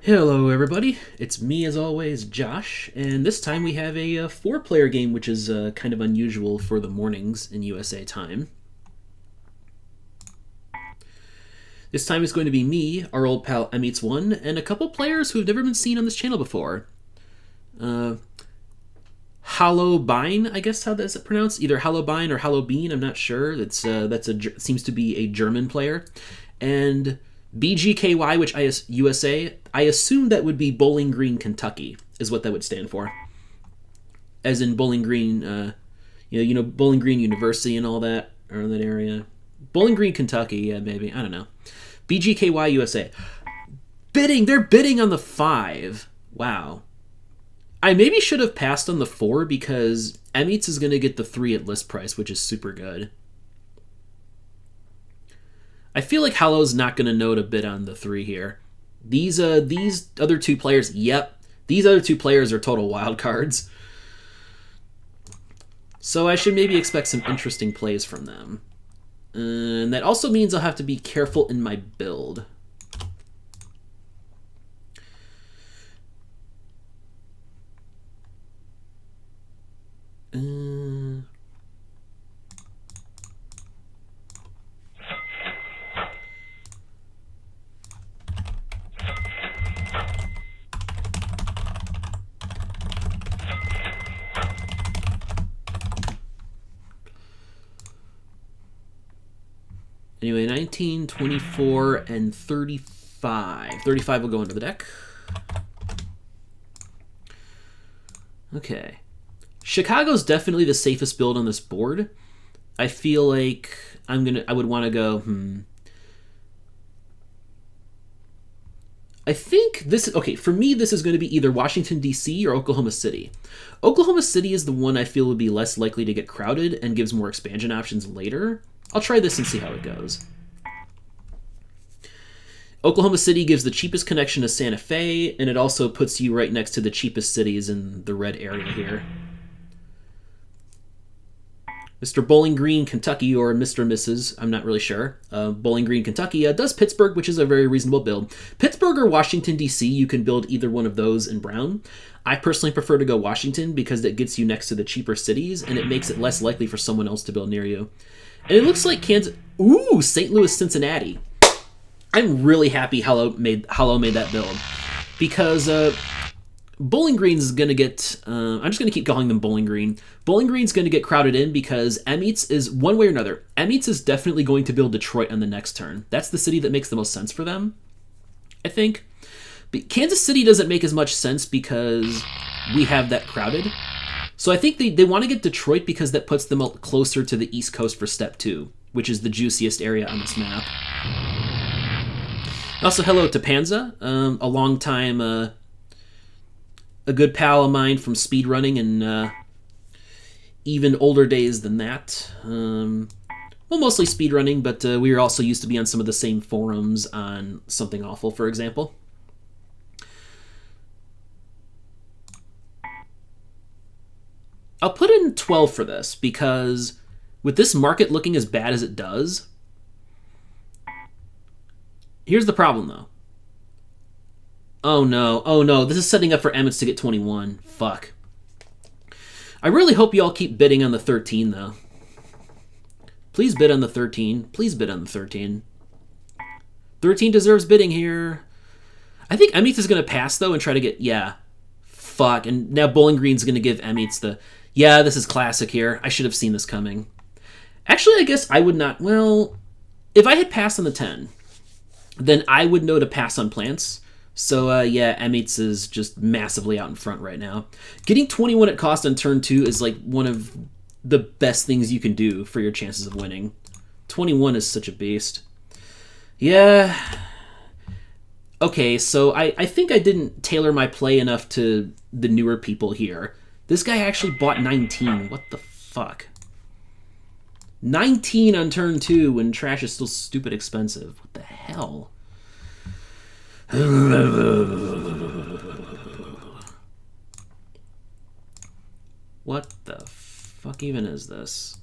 Hello everybody, it's me as always, Josh, and this time we have a four-player game which is kind of unusual for the mornings in USA time. This time it's going to be me, our old pal amitss1, and a couple players who have never been seen on this channel before. HalloBine, I guess how that's pronounced, either HalloBine or HalloBean, I'm not sure. Seems to be a German player, and BGKY, which USA, I assume that would be Bowling Green, Kentucky, is what that would stand for. As in Bowling Green, Bowling Green University and all that, around that area. Bowling Green, Kentucky, yeah, maybe, I don't know. BGKY USA. They're bidding on the 5. Wow. I maybe should have passed on the 4 because amitss is going to get the 3 at list price, which is super good. I feel like Hallow's not going to know to bid on the 3 here. These other two players, yep. These other two players are total wild cards. So I should maybe expect some interesting plays from them. And that also means I'll have to be careful in my build. Anyway, 19, 24, and 35. 35 will go into the deck. Okay. Chicago's definitely the safest build on this board. I feel like I would want to go, I think this is, okay, for me this is going to be either Washington, D.C. or Oklahoma City. Oklahoma City is the one I feel would be less likely to get crowded and gives more expansion options later. I'll try this and see how it goes. Oklahoma City gives the cheapest connection to Santa Fe, and it also puts you right next to the cheapest cities in the red area here. Mr. Bowling Green, Kentucky, or Mr. and Mrs., I'm not really sure. Bowling Green, Kentucky does Pittsburgh, which is a very reasonable build. Pittsburgh or Washington, D.C., you can build either one of those in Brown. I personally prefer to go Washington because it gets you next to the cheaper cities, and it makes it less likely for someone else to build near you. And it looks like Kansas... Ooh, St. Louis, Cincinnati. I'm really happy Hallow made that build. Because Bowling Green's going to get... I'm just going to keep calling them Bowling Green. Bowling Green's going to get crowded in because amitss is, one way or another, amitss is definitely going to build Detroit on the next turn. That's the city that makes the most sense for them, I think. But Kansas City doesn't make as much sense because we have that crowded. So I think they want to get Detroit because that puts them closer to the East Coast for Step 2, which is the juiciest area on this map. Also, hello to Panza, a long time, a good pal of mine from speedrunning and even older days than that. Well, mostly speedrunning, but we were also used to be on some of the same forums on Something Awful, for example. I'll put in 12 for this, because with this market looking as bad as it does, here's the problem, though. Oh no, this is setting up for amitss to get 21. Fuck. I really hope you all keep bidding on the 13, though. Please bid on the 13. Please bid on the 13. 13 deserves bidding here. I think amitss is going to pass, though, and try to get... Yeah. Fuck. And now Bowling Green's going to give amitss the... Yeah, this is classic here. I should have seen this coming. Actually, I guess I would not... Well, if I had passed on the 10, then I would know to pass on plants. So, yeah, amitss is just massively out in front right now. Getting 21 at cost on turn 2 is, like, one of the best things you can do for your chances of winning. 21 is such a beast. Yeah. Okay, so I think I didn't tailor my play enough to the newer people here. This guy actually bought 19. What the fuck? 19 on turn 2 when trash is still stupid expensive. What the hell? What the fuck even is this?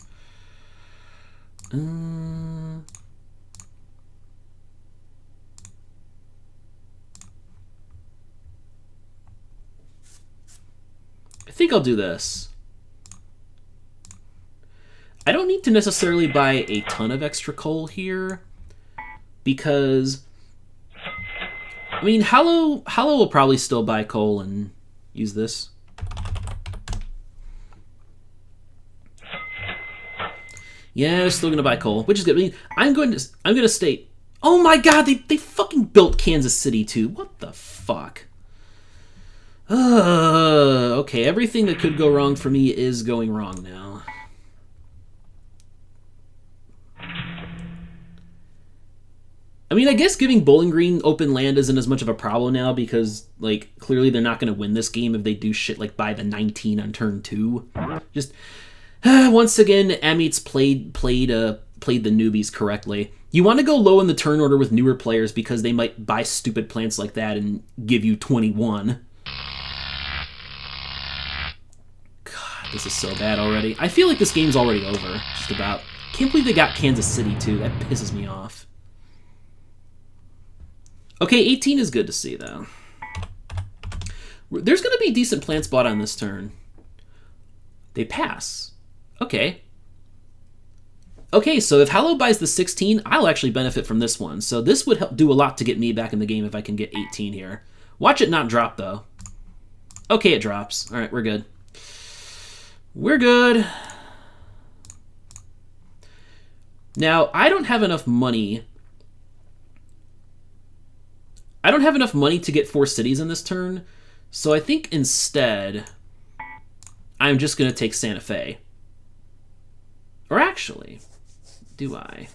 think I'll do this. I don't need to necessarily buy a ton of extra coal here, because, I mean, Hallow will probably still buy coal and use this. Yeah, they're still gonna buy coal, which is good. I mean, I'm gonna state. Oh my God, they fucking built Kansas City too. What the fuck? Okay, everything that could go wrong for me is going wrong now. I mean, I guess giving Bowling Green open land isn't as much of a problem now because, like, clearly they're not going to win this game if they do shit like buy the 19 on turn 2. Just once again, amitss played the newbies correctly. You want to go low in the turn order with newer players because they might buy stupid plants like that and give you 21. God, this is so bad already. I feel like this game's already over, just about. Can't believe they got Kansas City too. That pisses me off. Okay, 18 is good to see, though. There's going to be decent plants bought on this turn. They pass. Okay. Okay, so if Hallow buys the 16, I'll actually benefit from this one. So this would help do a lot to get me back in the game if I can get 18 here. Watch it not drop, though. Okay, it drops. All right, we're good. We're good. Now, I don't have enough money. I don't have enough money to get 4 cities in this turn, so I think instead I'm just going to take Santa Fe. Or actually, do I?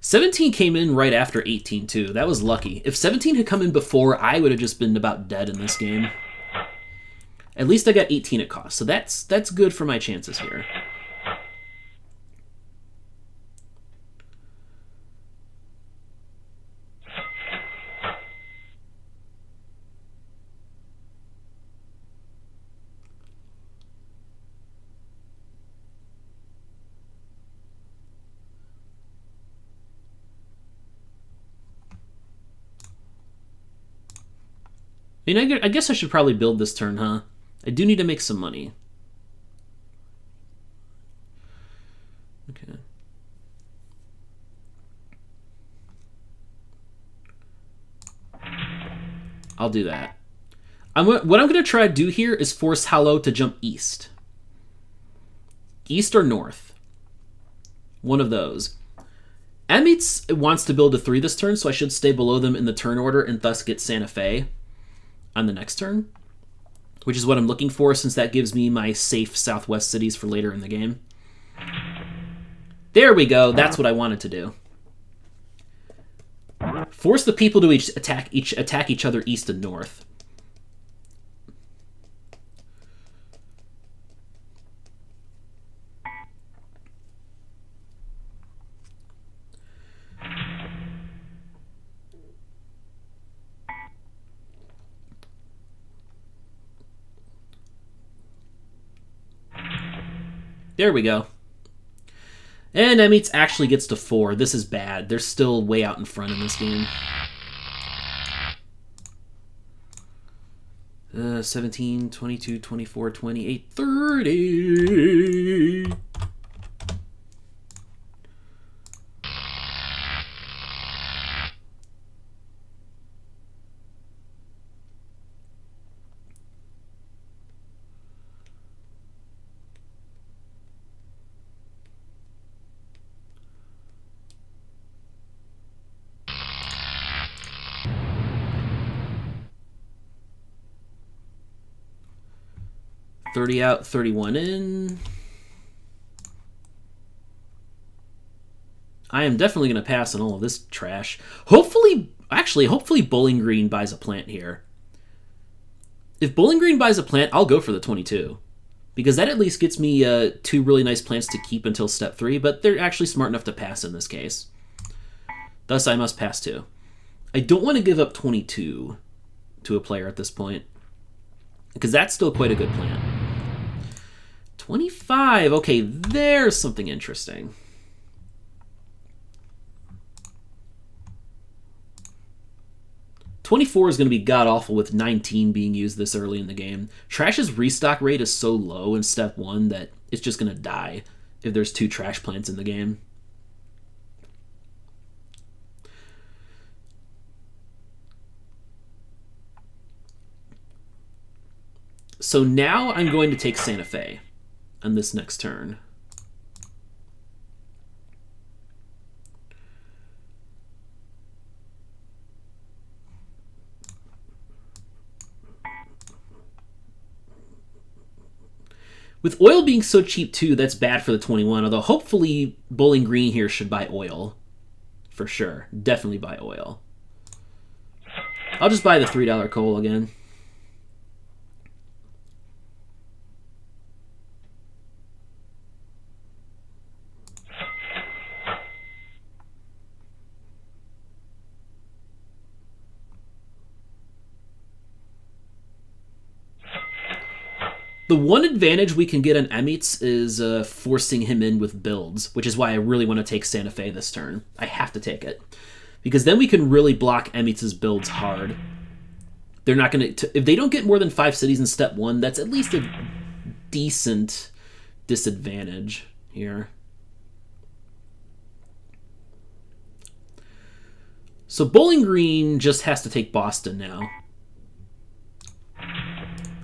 '17 came in right after 18, too. That was lucky. If 17 had come in before, I would have just been about dead in this game. At least I got 18 at cost, so that's good for my chances here. I mean, I guess I should probably build this turn, huh? I do need to make some money. Okay. I'll do that. What I'm going to try to do here is force Hallow to jump east. East or north. One of those. amitss wants to build a 3 this turn, so I should stay below them in the turn order and thus get Santa Fe on the next turn, which is what I'm looking for since that gives me my safe southwest cities for later in the game. There we go. That's what I wanted to do. Force the people to attack each other east and north. There we go. And amitss actually gets to 4. This is bad. They're still way out in front in this game. 17, 22, 24, 28, 30. $30 out, $31 in. I am definitely going to pass on all of this trash. Hopefully Bowling Green buys a plant here. If Bowling Green buys a plant, I'll go for the 22. Because that at least gets me 2 really nice plants to keep until step 3, but they're actually smart enough to pass in this case. Thus, I must pass too. I don't want to give up 22 to a player at this point, because that's still quite a good plan. 25, okay, there's something interesting. $24 is going to be god-awful with 19 being used this early in the game. Trash's restock rate is so low in step 1 that it's just going to die if there's 2 trash plants in the game. So now I'm going to take Santa Fe on this next turn. With oil being so cheap too, that's bad for the 21, although hopefully Bowling Green here should buy oil. For sure. Definitely buy oil. I'll just buy the $3 coal again. The one advantage we can get on amitss is forcing him in with builds, which is why I really want to take Santa Fe this turn. I have to take it. Because then we can really block amitss' builds hard. They're not going to... If they don't get more than 5 cities in step 1, that's at least a decent disadvantage here. So Bowling Green just has to take Boston now.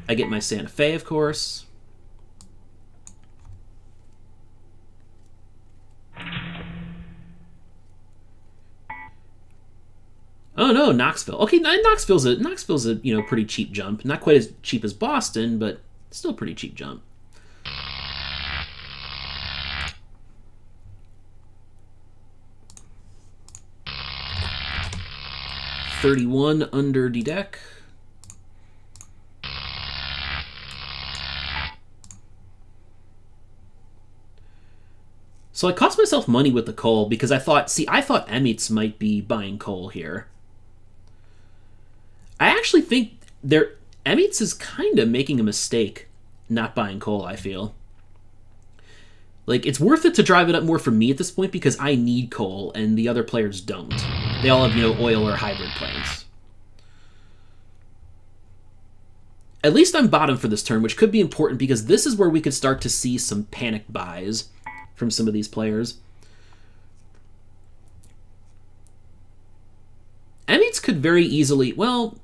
I get my Santa Fe, of course. Oh no, Knoxville. Okay, Knoxville's a pretty cheap jump. Not quite as cheap as Boston, but still a pretty cheap jump. $31 under the deck. So I cost myself money with the coal because I thought amitss might be buying coal here. I actually think amitss is kind of making a mistake not buying coal, I feel. Like, it's worth it to drive it up more for me at this point because I need coal and the other players don't. They all have, oil or hybrid plants. At least I'm bottom for this turn, which could be important because this is where we could start to see some panic buys from some of these players. amitss could very easily... Well,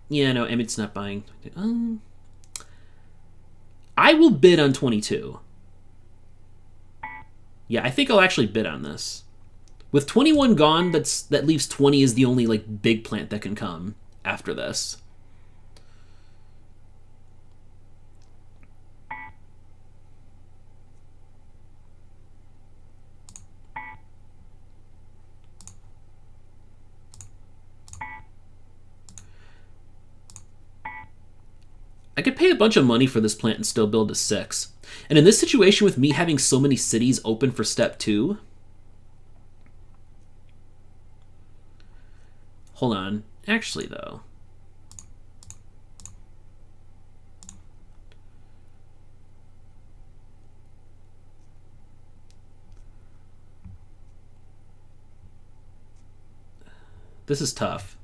yeah, no, amitss not buying. I will bid on 22. Yeah, I think I'll actually bid on this. With 21 gone, that leaves 20 as the only big plant that can come after this. I could pay a bunch of money for this plant and still build a 6. And in this situation with me having so many cities open for step 2... Hold on. Actually, though... This is tough.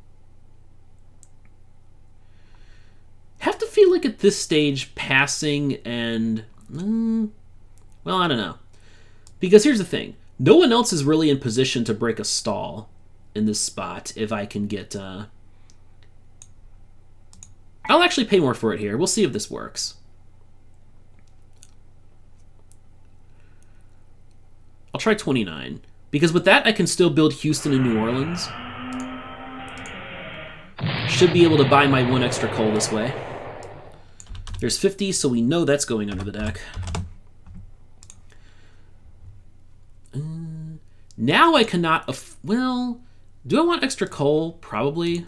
Have to feel like at this stage passing and... well, I don't know. Because here's the thing. No one else is really in position to break a stall in this spot if I can get... I'll actually pay more for it here. We'll see if this works. I'll try 29. Because with that, I can still build Houston and New Orleans. Should be able to buy my 1 extra coal this way. There's 50, so we know that's going under the deck. Now I cannot... well, do I want extra coal? Probably.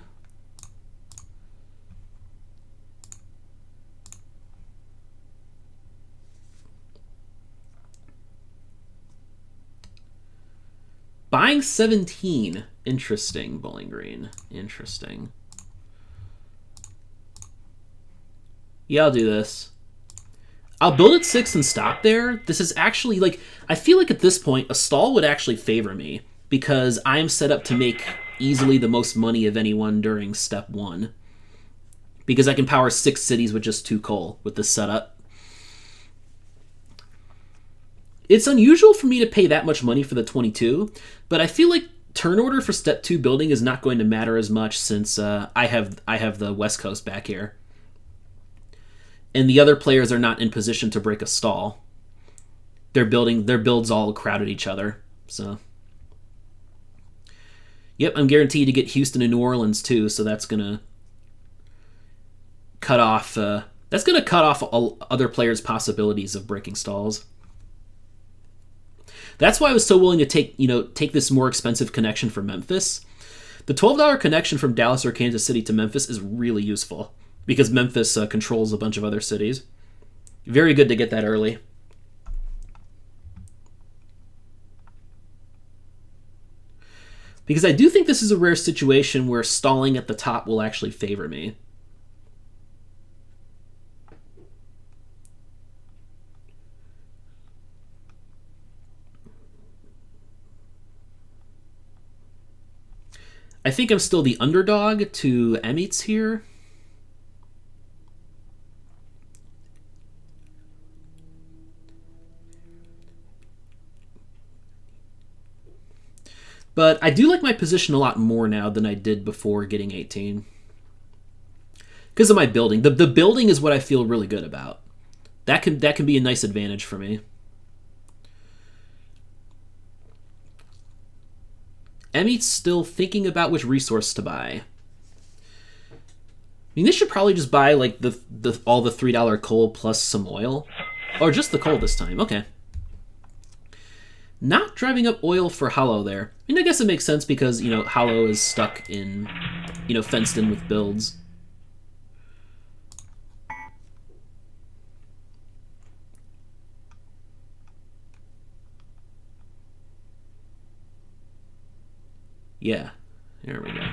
Buying 17 Interesting, Bowling Green. Interesting. Yeah, I'll do this. I'll build at 6 and stop there. This is actually, like, I feel like at this point, a stall would actually favor me, because I'm set up to make easily the most money of anyone during step 1. Because I can power 6 cities with just 2 coal with this setup. It's unusual for me to pay that much money for the 22, but I feel like turn order for step 2 building is not going to matter as much, since I have the West Coast back here. And the other players are not in position to break a stall. Their builds all crowded each other. So, yep, I'm guaranteed to get Houston and New Orleans too. So that's gonna cut off. All other players' possibilities of breaking stalls. That's why I was so willing to take this more expensive connection from Memphis. The $12 connection from Dallas or Kansas City to Memphis is really useful, because Memphis controls a bunch of other cities. Very good to get that early. Because I do think this is a rare situation where stalling at the top will actually favor me. I think I'm still the underdog to amitss here. But I do like my position a lot more now than I did before getting 18. Because of my building. The building is what I feel really good about. That can be a nice advantage for me. amitss still thinking about which resource to buy. I mean, they should probably just buy like all the $3 coal plus some oil. Or just the coal this time. Okay. Not driving up oil for Hollow there. I mean, I guess it makes sense because, Hollow is stuck in, fenced in with builds. Yeah, there we go.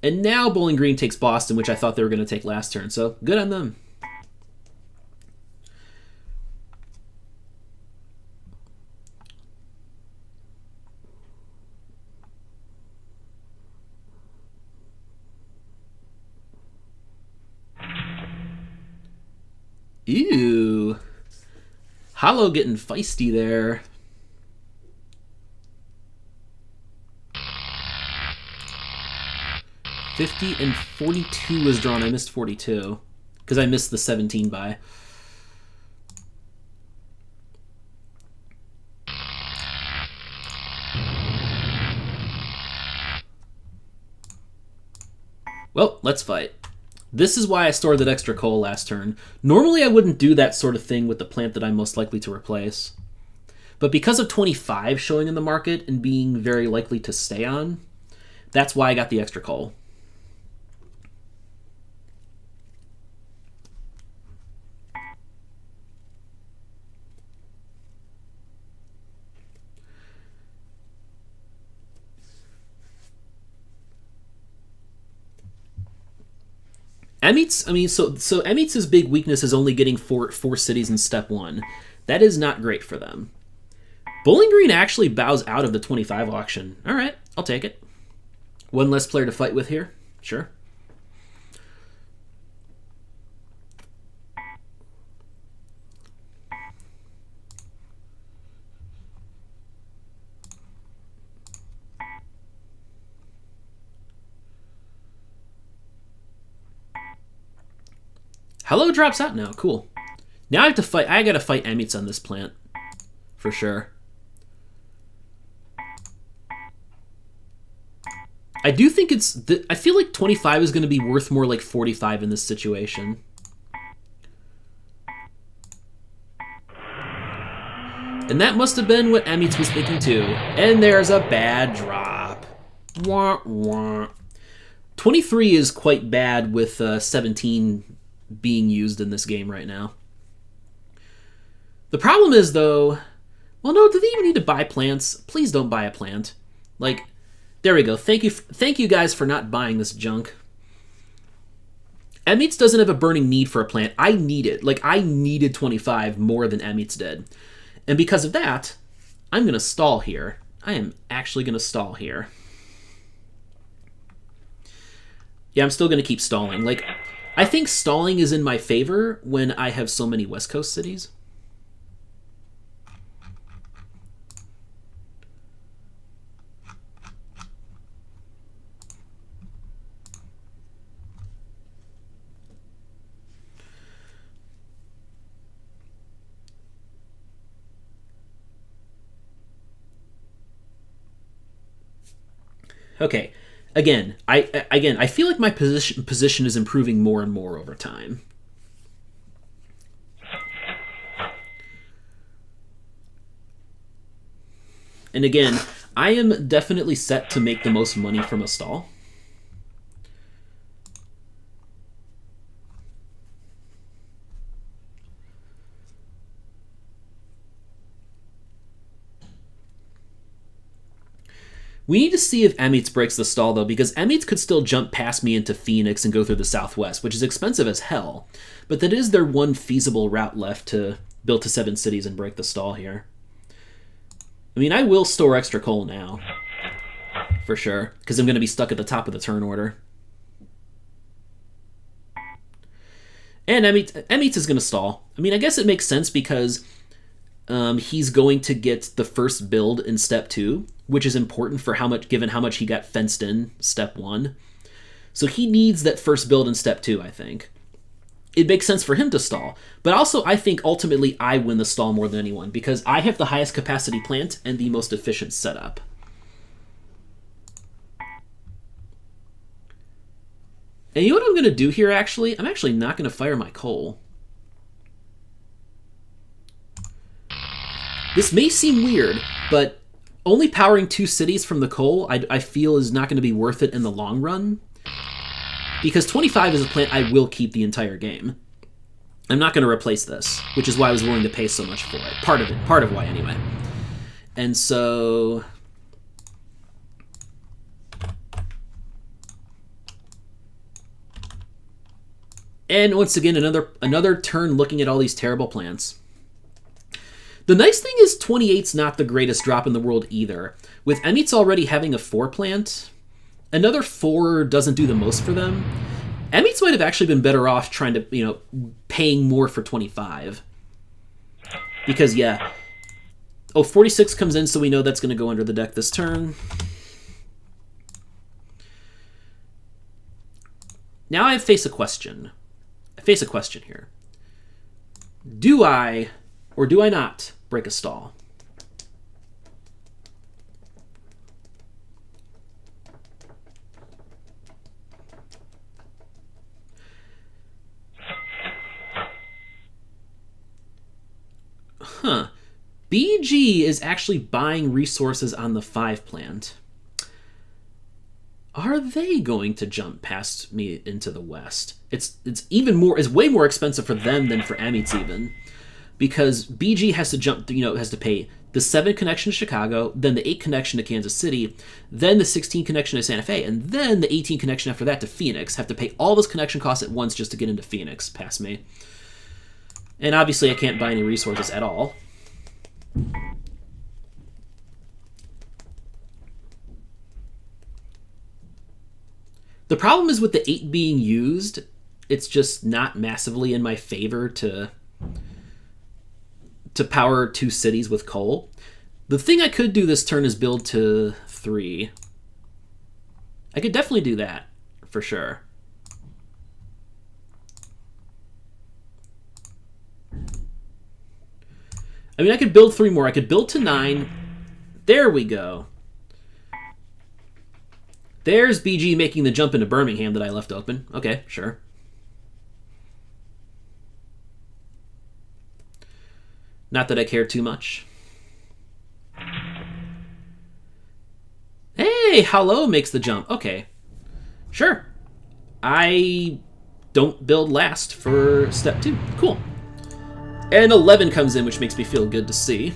And now Bowling Green takes Boston, which I thought they were going to take last turn, so good on them. Ew. Hollow getting feisty there. $50 and $42 was drawn. I missed 42 because I missed the 17 buy. Well, let's fight. This is why I stored that extra coal last turn. Normally I wouldn't do that sort of thing with the plant that I'm most likely to replace. But because of 25 showing in the market and being very likely to stay on, that's why I got the extra coal. amitss, so amitss's big weakness is only getting four cities in step 1. That is not great for them. Bowling Green actually bows out of the 25 auction. All right, I'll take it. One less player to fight with here. Sure. Hello drops out now. Cool. Now I have to fight. I gotta fight amitss on this plant, for sure. I do think I feel like 25 is going to be worth more like 45 in this situation. And that must have been what amitss was thinking too. And there's a bad drop. Wah, wah. 23 is quite bad with 17 being used in this game right now. The problem is, though, well, no, do they even need to buy plants? Please don't buy a plant. Like, There we go. Thank you guys for not buying this junk. amitss doesn't have a burning need for a plant. I need it. Like, I needed 25 more than amitss did. And because of that, I'm going to stall here. I am actually going to stall here. Yeah, I'm still going to keep stalling. Like, I think stalling is in my favor when I have so many West Coast cities. Okay, again, I feel like my position is improving more and more over time. And again, I am definitely set to make the most money from a stall. We need to see if amitss breaks the stall, though, because amitss could still jump past me into Phoenix and go through the southwest, which is expensive as hell. But that is their one feasible route left to build to 7 cities and break the stall here. I mean, I will store extra coal now, for sure, because I'm going to be stuck at the top of the turn order. And amitss is going to stall. I mean, I guess it makes sense because he's going to get the first build in step 2, which is important for given how much he got fenced in step 1. So he needs that first build in step 2, I think. It makes sense for him to stall. But also, I think ultimately I win the stall more than anyone because I have the highest capacity plant and the most efficient setup. And you know what I'm going to do here, actually? I'm actually not going to fire my coal. This may seem weird, but only powering 2 cities from the coal I feel is not going to be worth it in the long run. Because 25 is a plant I will keep the entire game. I'm not going to replace this, which is why I was willing to pay so much for it. Part of why anyway. And so... And once again, another turn looking at all these terrible plants. The nice thing is 28's not the greatest drop in the world either. With amitss already having a 4 plant, another 4 doesn't do the most for them. amitss might have actually been better off trying to, paying more for 25. Because, yeah. Oh, 46 comes in, so we know that's going to go under the deck this turn. Now I face a question. I face a question here. Do I, or do I not, break a stall? Huh. BG is actually buying resources on the 5 plant. Are they going to jump past me into the west? It's way more expensive for them than for amitss even. Because BG has to jump, has to pay the 7 connection to Chicago, then the 8 connection to Kansas City, then the 16 connection to Santa Fe, and then the 18 connection after that to Phoenix. Have to pay all those connection costs at once just to get into Phoenix past me. And obviously I can't buy any resources at all. The problem is with the 8 being used, it's just not massively in my favor to power 2 cities with coal. The thing I could do this turn is build to 3. I could definitely do that, for sure. I mean, I could build 3 more. I could build to 9. There we go. There's BG making the jump into Birmingham that I left open. Okay, sure. Not that I care too much. Hey, Hello makes the jump. Okay, sure. I don't build last for step 2. Cool. And 11 comes in, which makes me feel good to see.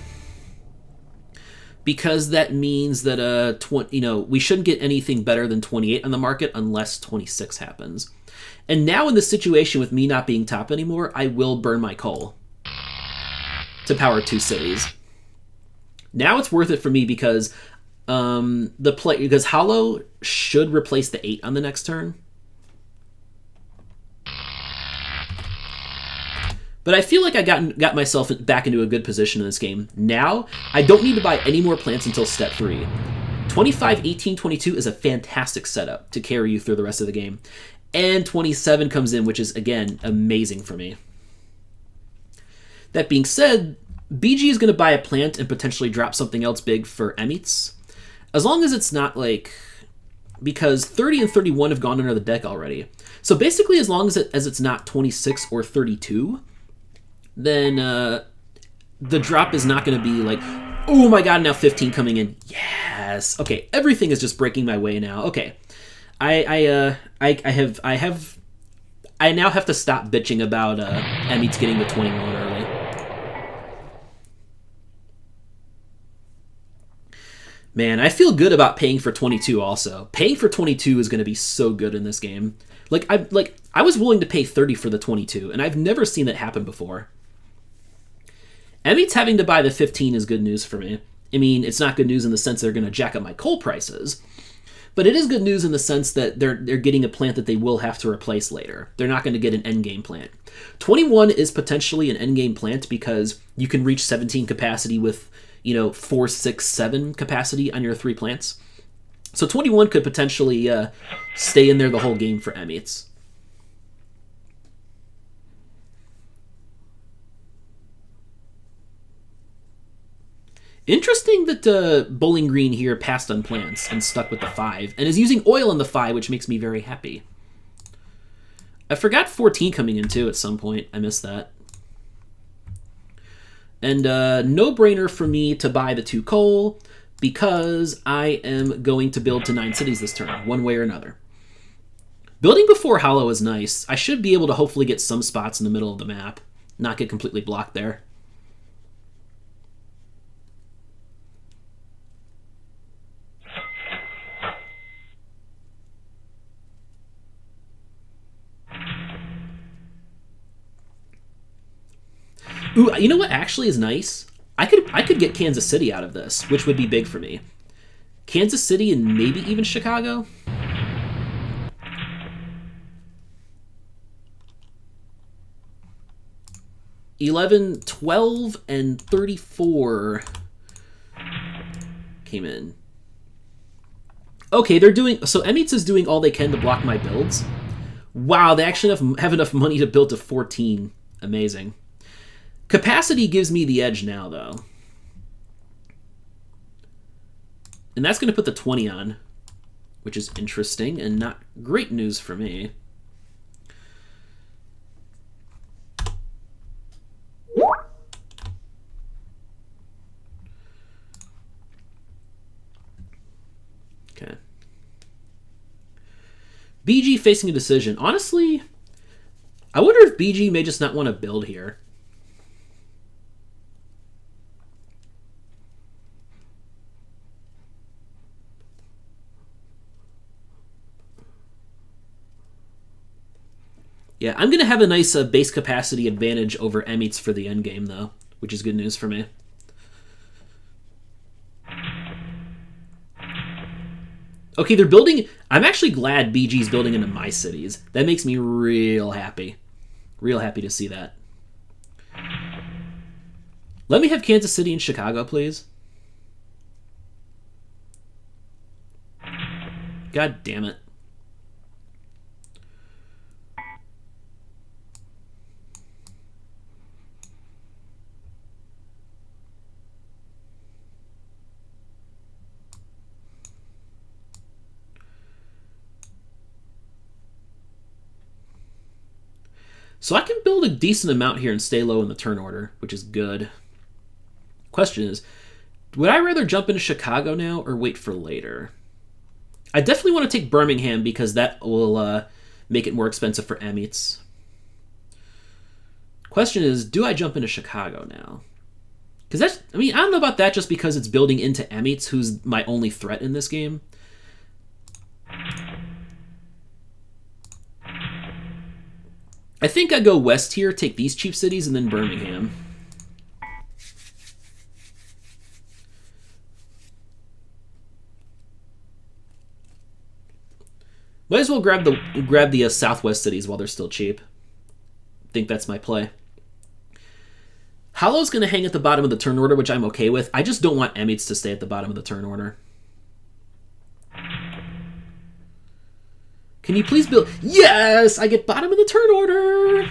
because that means that we shouldn't get anything better than 28 on the market unless 26 happens. And now in this situation with me not being top anymore, I will burn my coal to power 2 cities. Now it's worth it for me because because Hollow should replace the 8 on the next turn. But I feel like I got myself back into a good position in this game. Now, I don't need to buy any more plants until step 3. 25, 18, 22 is a fantastic setup to carry you through the rest of the game. And 27 comes in, which is, again, amazing for me. That being said, BG is going to buy a plant and potentially drop something else big for amitss. As long as it's not like... Because 30 and 31 have gone under the deck already. So basically, as long as it's not 26 or 32... then the drop is not going to be like, oh my god, now 15 coming in. Yes. Okay, everything is just breaking my way now. Okay, I now have to stop bitching about amitss getting the 21 early. Man, I feel good about paying for 22 also. Paying for 22 is going to be so good in this game. I was willing to pay 30 for the 22, and I've never seen that happen before. amitss having to buy the 15 is good news for me. I mean, it's not good news in the sense they're going to jack up my coal prices, but it is good news in the sense that they're getting a plant that they will have to replace later. They're not going to get an endgame plant. 21 is potentially an endgame plant because you can reach 17 capacity with, 4, 6, 7 capacity on your 3 plants. So 21 could potentially stay in there the whole game for amitss. Interesting that Bowling Green here passed on plants and stuck with the 5, and is using oil on the 5, which makes me very happy. I forgot 14 coming in too at some point. I missed that. And no-brainer for me to buy the 2 coal, because I am going to build to 9 cities this turn, one way or another. Building before Hollow is nice. I should be able to hopefully get some spots in the middle of the map, not get completely blocked there. Ooh, you know what actually is nice? I could get Kansas City out of this, which would be big for me. Kansas City and maybe even Chicago? $11, $12, and $34 came in. Okay, they're doing... So amitss is doing all they can to block my builds. Wow, they actually have enough money to build to 14. Amazing. Capacity gives me the edge now, though. And that's going to put the 20 on, which is interesting and not great news for me. Okay. BG facing a decision. Honestly, I wonder if BG may just not want to build here. Yeah, I'm going to have a nice base capacity advantage over amitss for the endgame, though, which is good news for me. Okay, they're building... I'm actually glad BG's building into my cities. That makes me real happy. Real happy to see that. Let me have Kansas City and Chicago, please. God damn it. So I can build a decent amount here and stay low in the turn order, which is good. Question is, would I rather jump into Chicago now or wait for later? I definitely want to take Birmingham because that will make it more expensive for amitss. Question is, do I jump into Chicago now? Because that's, I mean, I don't know about that just because it's building into amitss, who's my only threat in this game. I think I go west here, take these cheap cities, and then Birmingham. Might as well grab the southwest cities while they're still cheap. I think that's my play. Hallow's going to hang at the bottom of the turn order, which I'm okay with. I just don't want amitss to stay at the bottom of the turn order. Can you please build... Yes! I get bottom of the turn order!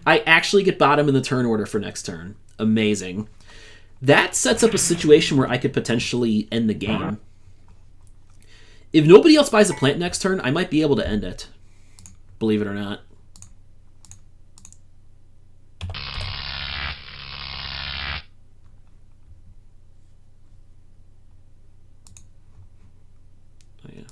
I actually get bottom in the turn order for next turn. Amazing. That sets up a situation where I could potentially end the game. If nobody else buys a plant next turn, I might be able to end it. Believe it or not. Oh, yeah.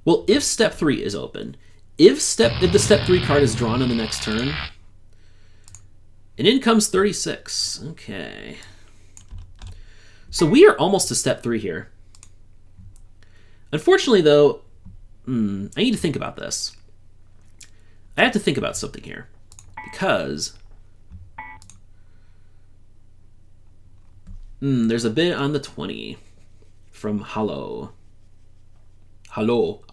Well, if step 3 is open, if the step 3 card is drawn on the next turn, and in comes 36. Okay. So we are almost to step 3 here. Unfortunately, though, I need to think about this. I have to think about something here. Because there's a bid on the 20 from Hallo. Hello.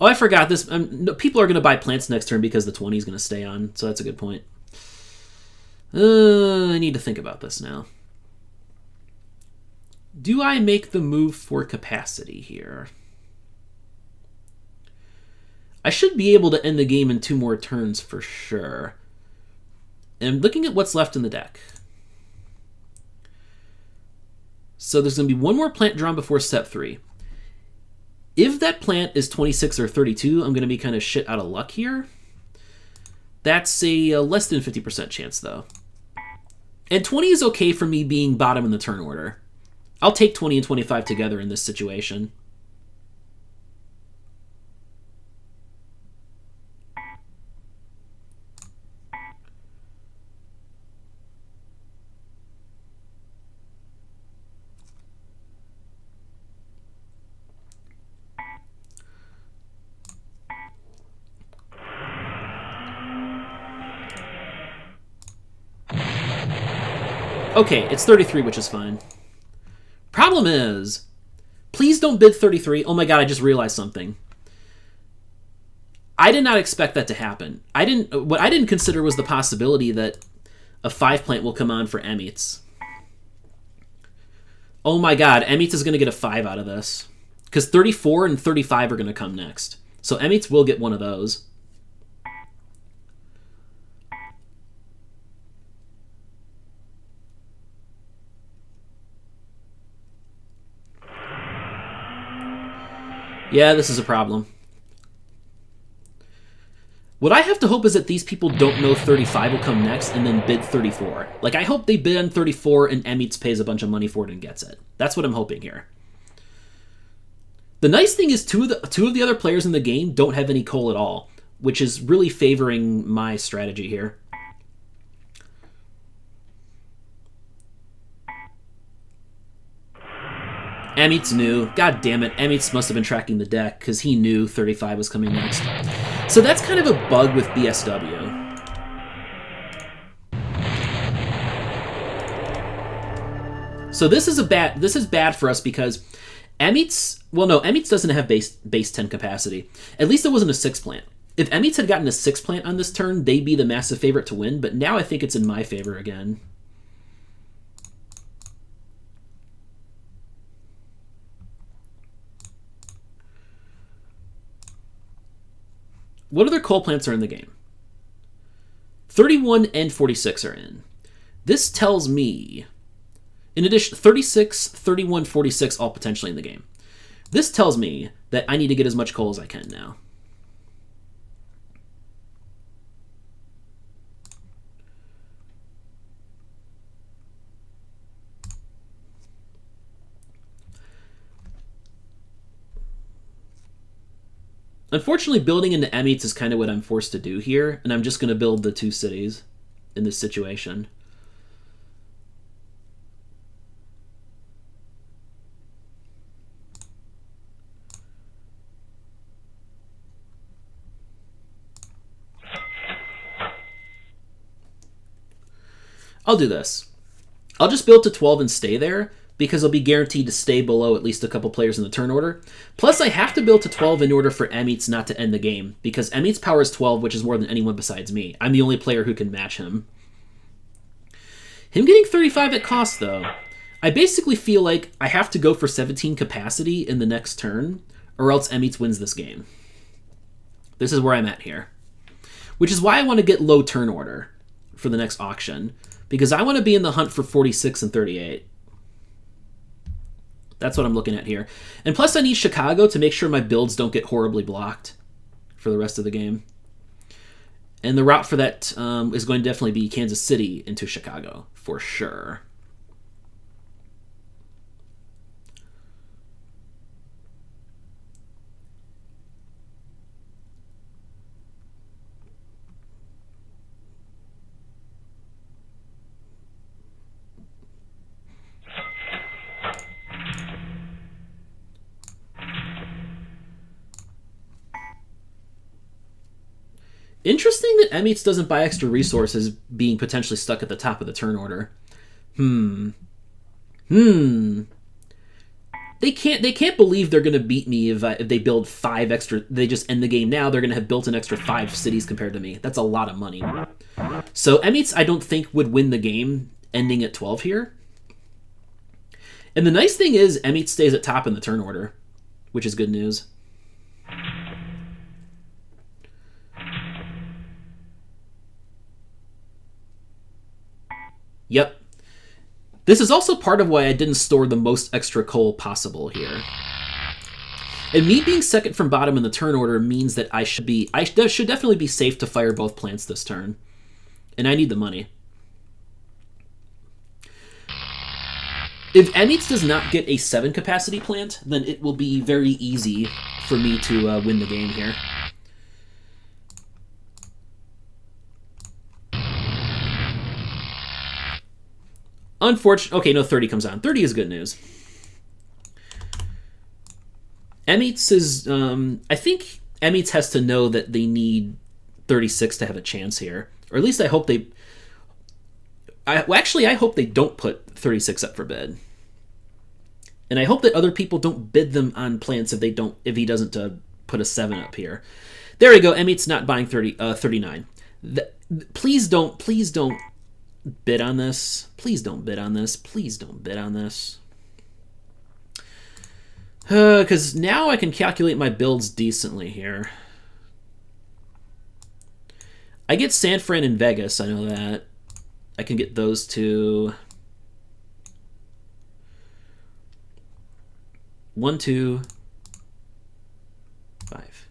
Oh, I forgot this. No, people are going to buy plants next turn because the 20 is going to stay on, so that's a good point. I need to think about this now. Do I make the move for capacity here? I should be able to end the game in 2 more turns for sure. And I'm looking at what's left in the deck. So there's going to be 1 more plant drawn before step 3. If that plant is 26 or 32, I'm going to be kind of shit out of luck here. That's a less than 50% chance, though. And 20 is okay for me being bottom in the turn order. I'll take 20 and 25 together in this situation. Okay, it's 33, which is fine. Problem is, please don't bid 33. Oh my god, I just realized something. I did not expect that to happen. What I didn't consider was the possibility that a 5 plant will come on for amitss. Oh my god, amitss is going to get a 5 out of this. Because 34 and 35 are going to come next. So amitss will get one of those. Yeah, this is a problem. What I have to hope is that these people don't know 35 will come next and then bid 34. Like, I hope they bid on 34 and amitss pays a bunch of money for it and gets it. That's what I'm hoping here. The nice thing is two of the other players in the game don't have any coal at all, which is really favoring my strategy here. amitss knew. God damn it. amitss must have been tracking the deck because he knew 35 was coming next. So that's kind of a bug with BSW. So this is bad for us because amitss, well no, amitss doesn't have base 10 capacity. At least it wasn't a 6 plant. If amitss had gotten a 6 plant on this turn, they'd be the massive favorite to win, but now I think it's in my favor again. What other coal plants are in the game? 31 and 46 are in. This tells me, in addition, 36, 31, 46 all potentially in the game. This tells me that I need to get as much coal as I can now. Unfortunately, building into amitss is kind of what I'm forced to do here, and I'm just going to build the 2 cities in this situation. I'll do this. I'll just build to 12 and stay there, because I'll be guaranteed to stay below at least a couple players in the turn order. Plus, I have to build to 12 in order for amitss not to end the game, because amitss power is 12, which is more than anyone besides me. I'm the only player who can match him. Him getting 35 at cost, though. I basically feel like I have to go for 17 capacity in the next turn, or else amitss wins this game. This is where I'm at here. Which is why I want to get low turn order for the next auction, because I want to be in the hunt for 46 and 38. That's what I'm looking at here. And plus I need Chicago to make sure my builds don't get horribly blocked for the rest of the game. And the route for that is going to definitely be Kansas City into Chicago, for sure. Interesting that amitss doesn't buy extra resources being potentially stuck at the top of the turn order. They can't believe they're going to beat me if they build 5 extra. They just end the game now. They're going to have built an extra 5 cities compared to me. That's a lot of money. So amitss, I don't think, would win the game ending at 12 here. And the nice thing is amitss stays at top in the turn order, which is good news. Yep. This is also part of why I didn't store the most extra coal possible here. And me being second from bottom in the turn order means that I should definitely be safe to fire both plants this turn. And I need the money. If amitss does not get a 7 capacity plant, then it will be very easy for me to win the game here. Unfortunately, okay, no, 30 comes on. 30 is good news. amitss is, I think amitss has to know that they need 36 to have a chance here. Or at least I hope they, actually, I hope they don't put 36 up for bid. And I hope that other people don't bid them on plants if he doesn't put a 7 up here. There we go, amitss not buying 39. Please don't bid on this. Please don't bid on this. Please don't bid on this. Because now I can calculate my builds decently here. I get San Fran and Vegas, I know that. I can get those two. 1, 2, 5.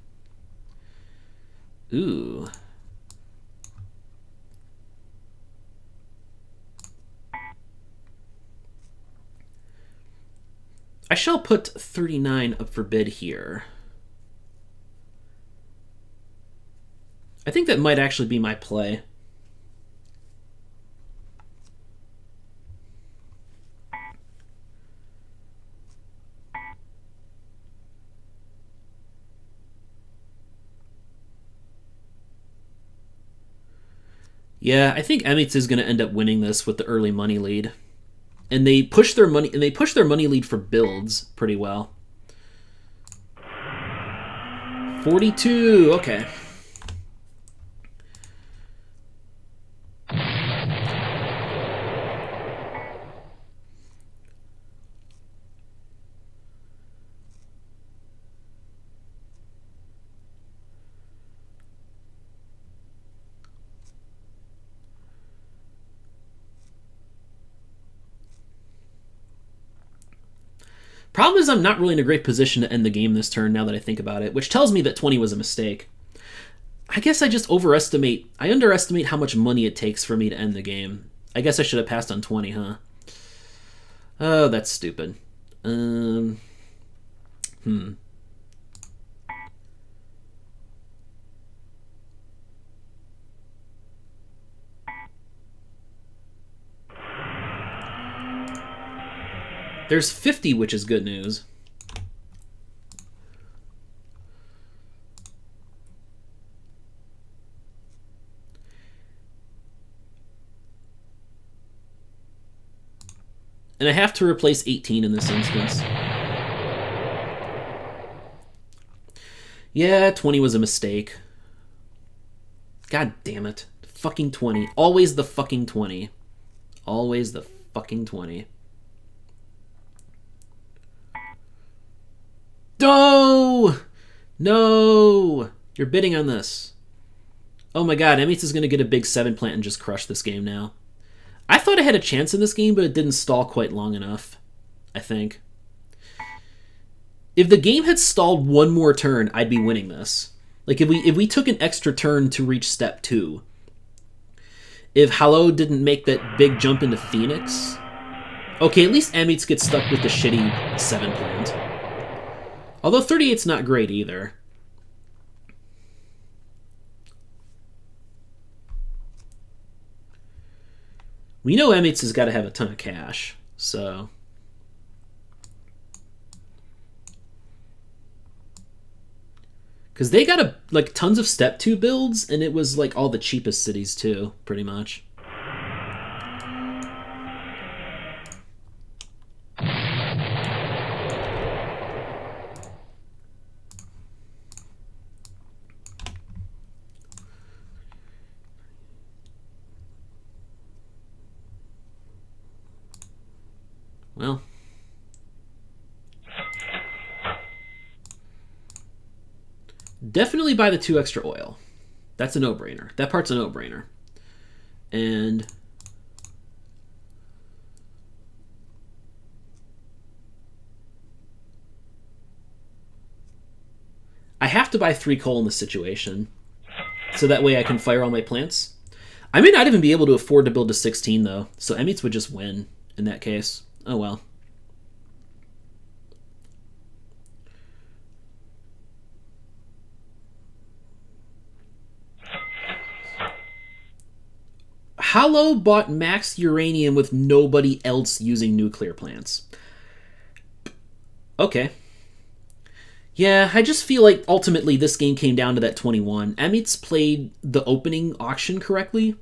Ooh. I shall put 39 up for bid here. I think that might actually be my play. Yeah, I think amitss is going to end up winning this with the early money lead. And they push their money lead for builds pretty well. 42, okay. Problem is I'm not really in a great position to end the game this turn now that I think about it, which tells me that 20 was a mistake. I guess I just underestimate how much money it takes for me to end the game. I guess I should have passed on 20, huh? Oh, that's stupid. There's 50, which is good news. And I have to replace 18 in this instance. Yeah, 20 was a mistake. God damn it. Fucking 20. Always the fucking 20. Always the fucking 20. No! No! You're bidding on this. Oh my god, amitss is going to get a big 7 plant and just crush this game now. I thought I had a chance in this game, but it didn't stall quite long enough, I think. If the game had stalled one more turn, I'd be winning this. Like, if we took an extra turn to reach step 2, if Hallo didn't make that big jump into Phoenix... Okay, at least amitss gets stuck with the shitty 7 plant. Although 38's not great either. We know amitss has got to have a ton of cash, so... Because they got like tons of step 2 builds, and it was like all the cheapest cities too, pretty much. Well... Definitely buy the 2 extra oil. That's a no-brainer. That part's a no-brainer. And... I have to buy 3 coal in this situation. So that way I can fire all my plants. I may not even be able to afford to build to 16, though. So amitss would just win in that case. Oh well. Hallo bought max uranium with nobody else using nuclear plants. Okay. Yeah, I just feel like ultimately this game came down to that 21. amitss played the opening auction correctly.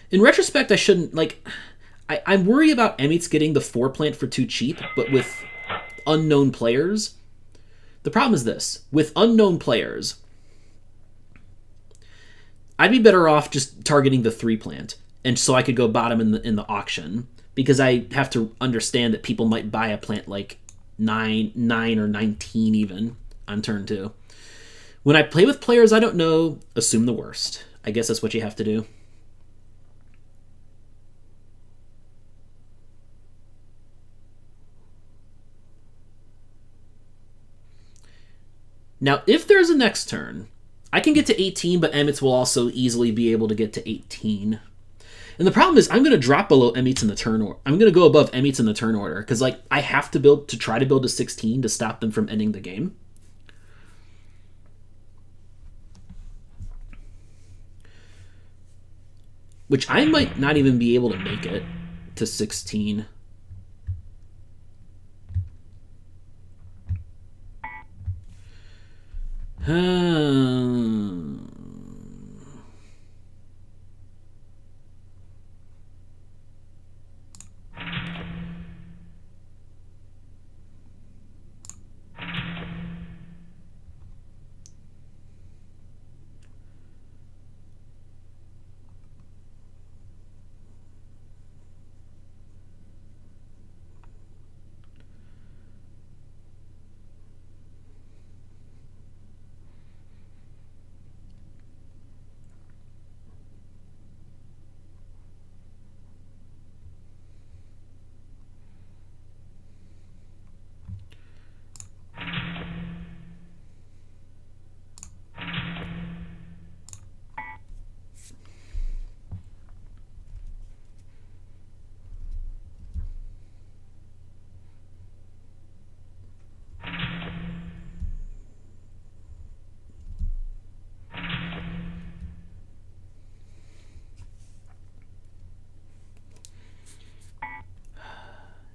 In retrospect, I shouldn't, like... I'm worried about amitss getting the 4 plant for too cheap, but with unknown players. The problem is this. With unknown players, I'd be better off just targeting the 3 plant. And so I could go bottom in the auction, because I have to understand that people might buy a plant like 9 or 19 even on turn 2. When I play with players I don't know, assume the worst. I guess that's what you have to do. Now, if there's a next turn, I can get to 18, but amitss will also easily be able to get to 18. And the problem is, I'm going to drop below amitss in the turn order. I'm going to go above amitss in the turn order, because like I have to try to build to 16 to stop them from ending the game. Which I might not even be able to make it to 16.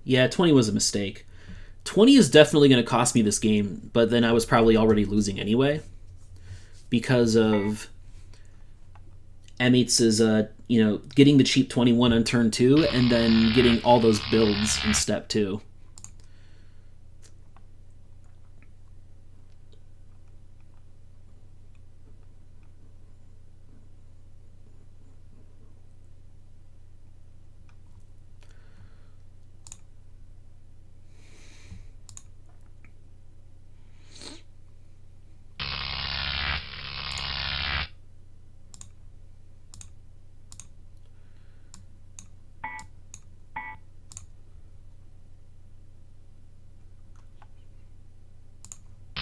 Yeah, 20 was a mistake. 20 is definitely going to cost me this game, but then I was probably already losing anyway because of amitss's, getting the cheap 21 on turn 2 and then getting all those builds in step 2.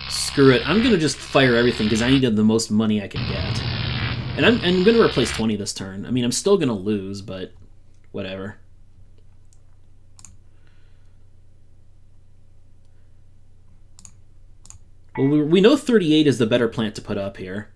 Screw it. I'm going to just fire everything because I needed the most money I can get. And I'm going to replace 20 this turn. I mean, I'm still going to lose, but whatever. Well, we know 38 is the better plant to put up here.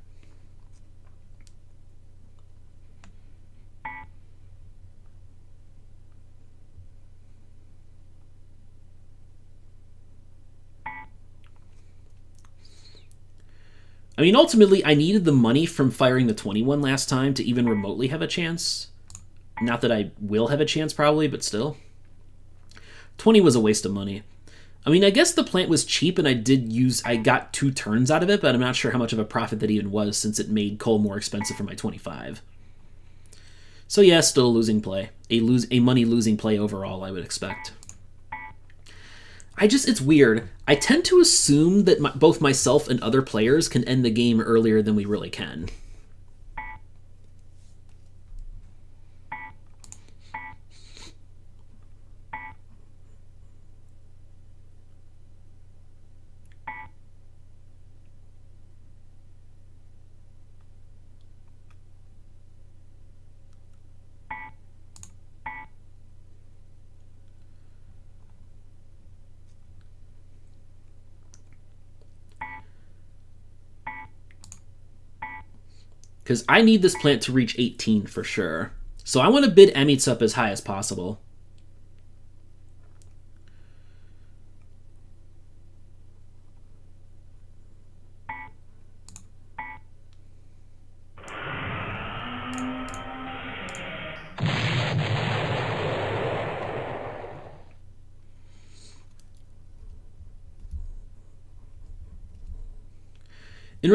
I mean, ultimately, I needed the money from firing the 21 last time to even remotely have a chance. Not that I will have a chance, probably, but still. 20 was a waste of money. I mean, I guess the plant was cheap, and I got 2 turns out of it, but I'm not sure how much of a profit that even was, since it made coal more expensive for my 25. So yeah, still a losing play. A money-losing play overall, I would expect. It's weird. I tend to assume that both myself and other players can end the game earlier than we really can. Because I need this plant to reach 18 for sure. So I want to bid amitss up as high as possible.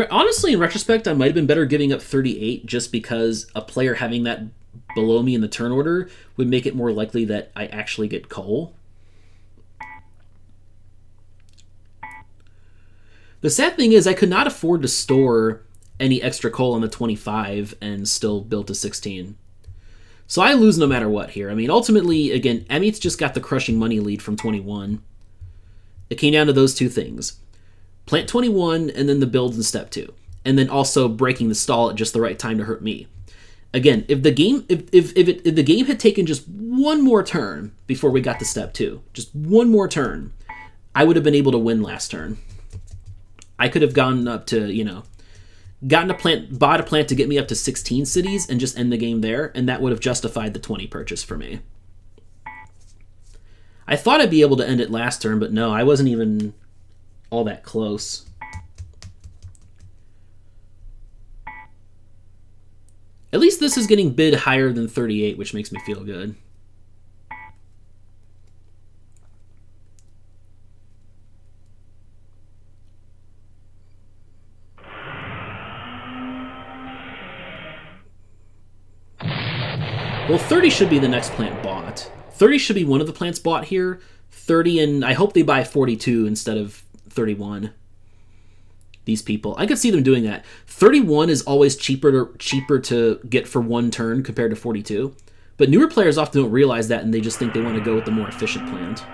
Honestly, in retrospect, I might have been better giving up 38 just because a player having that below me in the turn order would make it more likely that I actually get coal. The sad thing is I could not afford to store any extra coal on the 25 and still build to 16. So I lose no matter what here. I mean, ultimately, again, amitss just got the crushing money lead from 21. It came down to those two things. Plant 21, and then the builds in step 2. And then also breaking the stall at just the right time to hurt me. Again, if the game had taken just one more turn before we got to step 2, just one more turn, I would have been able to win last turn. I could have gone up to, bought a plant to get me up to 16 cities and just end the game there, and that would have justified the 20 purchase for me. I thought I'd be able to end it last turn, but no, I wasn't even all that close. At least this is getting bid higher than 38, which makes me feel good. Well, 30 should be the next plant bought. 30 should be one of the plants bought here. 30, and I hope they buy 42 instead of 31. These people, I could see them doing that. 31 is always cheaper to get for one turn compared to 42, but newer players often don't realize that, and they just think they want to go with the more efficient plant.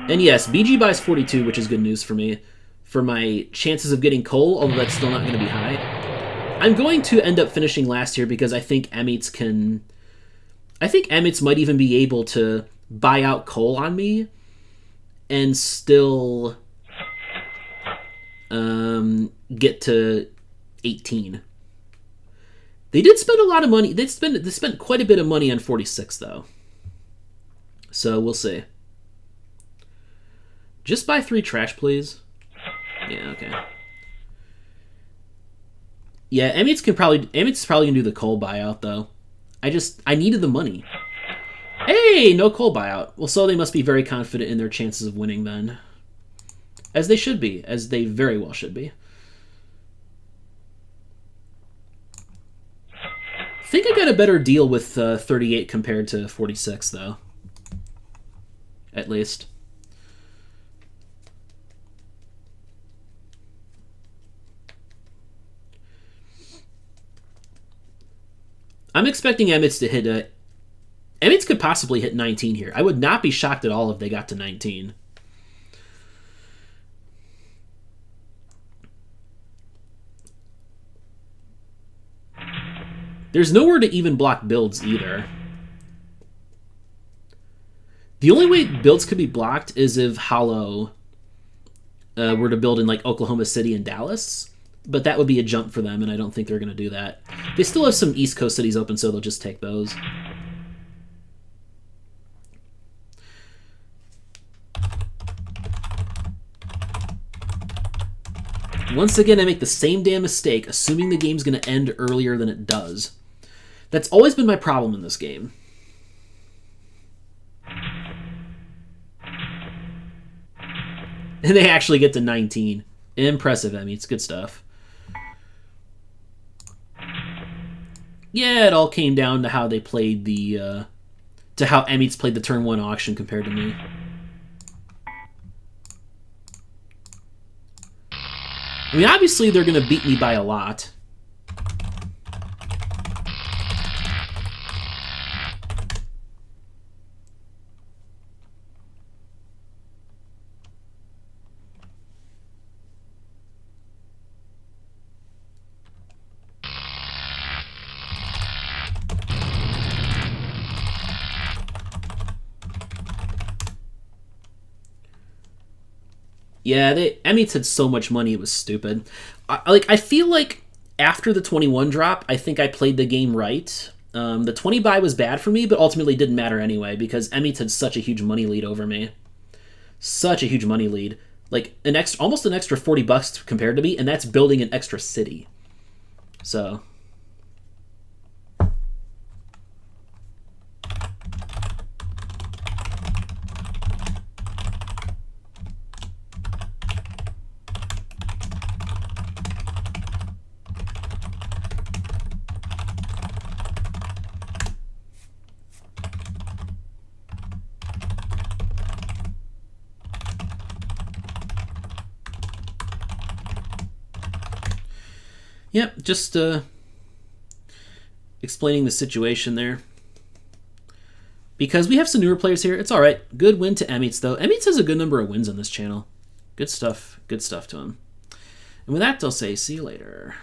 And yes, BG buys 42, which is good news for me. For my chances of getting coal, although that's still not going to be high. I'm going to end up finishing last here because I think amitss can... I think amitss might even be able to buy out coal on me and still get to 18. They did spend a lot of money. They spent quite a bit of money on 46, though. So we'll see. Just buy 3 trash, please. Yeah, okay. Yeah, Amitss is probably gonna do the coal buyout, though. I needed the money. Hey, no coal buyout. Well, so they must be very confident in their chances of winning then. As they should be. As they very well should be. I think I got a better deal with 38 compared to 46, though. At least. I'm expecting Amitss to hit Amitss could possibly hit 19 here. I would not be shocked at all if they got to 19. There's nowhere to even block builds either. The only way builds could be blocked is if Hollow were to build in like Oklahoma City and Dallas. But that would be a jump for them, and I don't think they're going to do that. They still have some East Coast cities open, so they'll just take those. Once again, I make the same damn mistake, assuming the game's going to end earlier than it does. That's always been my problem in this game. And they actually get to 19. Impressive, Emmy. It's good stuff. Yeah, it all came down to how they played the... to how Amitss played the turn 1 auction compared to me. I mean, obviously they're going to beat me by a lot. Yeah, Amitss had so much money, it was stupid. I feel like after the 21 drop, I think I played the game right. The 20 buy was bad for me, but ultimately didn't matter anyway, because Amitss had such a huge money lead over me. Such a huge money lead. Like, almost an extra $40 compared to me, and that's building an extra city. So... Yep, just explaining the situation there. Because we have some newer players here. It's alright. Good win to Amitss, though. Amitss has a good number of wins on this channel. Good stuff. Good stuff to him. And with that, I'll say see you later.